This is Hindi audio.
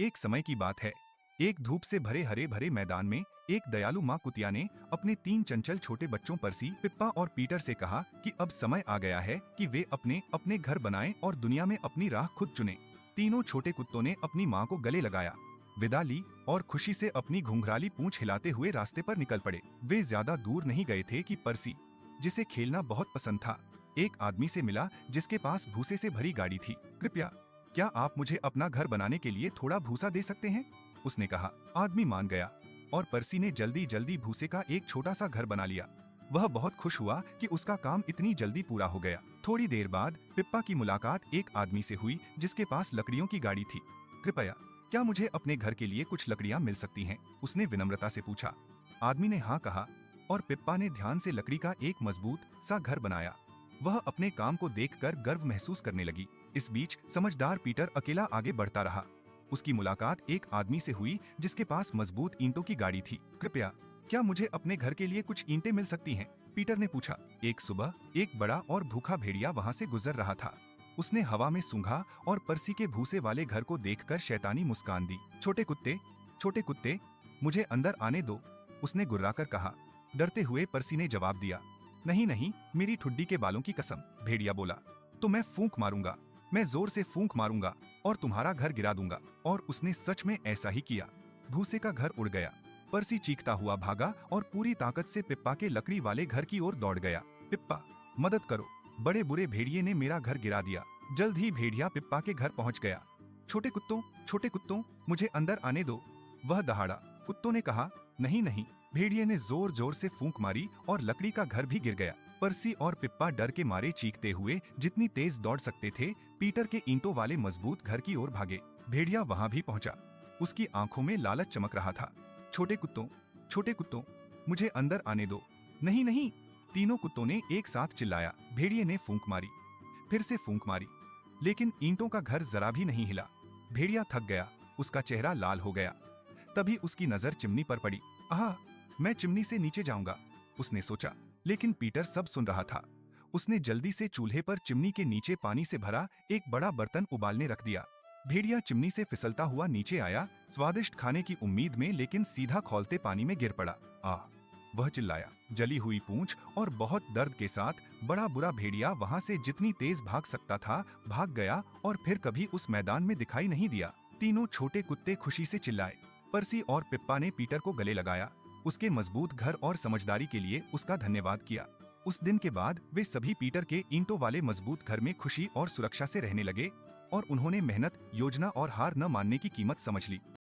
एक समय की बात है। एक धूप से भरे हरे भरे मैदान में एक दयालु माँ कुतिया ने अपने 3 चंचल छोटे बच्चों पर्सी, पिप्पा और पीटर से कहा कि अब समय आ गया है कि वे अपने अपने घर बनाएं और दुनिया में अपनी राह खुद चुनें। तीनों छोटे कुत्तों ने अपनी माँ को गले लगाया, विदा ली और खुशी से अपनी घुंघराली पूंछ हिलाते हुए रास्ते पर निकल पड़े। वे ज्यादा दूर नहीं गए थे कि पर्सी, जिसे खेलना बहुत पसंद था, एक आदमी से मिला जिसके पास भूसे से भरी गाड़ी थी। कृपया, क्या आप मुझे अपना घर बनाने के लिए थोड़ा भूसा दे सकते हैं? उसने कहा। आदमी मान गया और पर्सी ने जल्दी जल्दी भूसे का एक छोटा सा घर बना लिया। वह बहुत खुश हुआ कि उसका काम इतनी जल्दी पूरा हो गया। थोड़ी देर बाद पिप्पा की मुलाकात एक आदमी से हुई जिसके पास लकड़ियों की गाड़ी थी। कृपया, क्या मुझे अपने घर के लिए कुछ लकड़ियां मिल सकती हैं? उसने विनम्रता से पूछा। आदमी ने हाँ कहा और पिप्पा ने ध्यान से लकड़ी का एक मजबूत सा घर बनाया। वह अपने काम को देखकर गर्व महसूस करने लगी। इस बीच समझदार पीटर अकेला आगे बढ़ता रहा। उसकी मुलाकात एक आदमी से हुई जिसके पास मजबूत ईंटों की गाड़ी थी। कृपया, क्या मुझे अपने घर के लिए कुछ ईंटें मिल सकती हैं? पीटर ने पूछा। एक सुबह एक बड़ा और भूखा भेड़िया वहाँ से गुजर रहा था। उसने हवा में सूंघा और पर्सी के भूसे वाले घर को देखकर शैतानी मुस्कान दी। छोटे कुत्ते, मुझे अंदर आने दो, उसने गुर्राकर कहा। डरते हुए पर्सी ने जवाब दिया। नहीं नहीं, मेरी ठुड्डी के बालों की कसम, भेड़िया बोला। तो मैं फूंक मारूंगा, मैं जोर से फूंक मारूंगा और तुम्हारा घर गिरा दूंगा। और उसने सच में ऐसा ही किया। भूसे का घर उड़ गया। पर्सी चीखता हुआ भागा और पूरी ताकत से पिप्पा के लकड़ी वाले घर की ओर दौड़ गया। पिप्पा, मदद करो, बड़े बुरे भेड़िए ने मेरा घर गिरा दिया। जल्द ही भेड़िया पिप्पा के घर पहुंच गया। छोटे कुत्तों, मुझे अंदर आने दो, वह दहाड़ा। कुत्तों ने कहा। नहीं नहीं, भेड़िए ने जोर जोर से फूंक मारी और लकड़ी का घर भी गिर गया। पर्सी और पिप्पा डर के मारे चीखते हुए जितनी तेज दौड़ सकते थे पीटर के ईंटों वाले मजबूत घर की ओर भागे। भेड़िया वहां भी पहुंचा। उसकी आंखों में लालच चमक रहा था। छोटे कुत्तों, मुझे अंदर आने दो। नहीं नहीं, तीनों कुत्तों ने एक साथ चिल्लाया। भेड़िए ने फूंक मारी, फिर से फूंक मारी, लेकिन ईंटों का घर जरा भी नहीं हिला। भेड़िया थक गया, उसका चेहरा लाल हो गया। तभी उसकी नजर चिमनी पर पड़ी। आह, मैं चिमनी से नीचे जाऊंगा, उसने सोचा। लेकिन पीटर सब सुन रहा था। उसने जल्दी से चूल्हे पर चिमनी के नीचे पानी से भरा एक बड़ा बर्तन उबालने रख दिया। भेड़िया चिमनी से फिसलता हुआ नीचे आया, स्वादिष्ट खाने की उम्मीद में, लेकिन सीधा खौलते पानी में गिर पड़ा। आह, वह चिल्लाया, जली हुई पूंछ और बहुत दर्द के साथ। बड़ा बुरा भेड़िया वहां से जितनी तेज भाग सकता था भाग गया और फिर कभी उस मैदान में दिखाई नहीं दिया। तीनों छोटे कुत्ते खुशी से चिल्लाए। पर्सी और पिप्पा ने पीटर को गले लगाया, उसके मजबूत घर और समझदारी के लिए उसका धन्यवाद किया। उस दिन के बाद वे सभी पीटर के ईंटों वाले मजबूत घर में खुशी और सुरक्षा से रहने लगे और उन्होंने मेहनत, योजना और हार न मानने की कीमत समझ ली।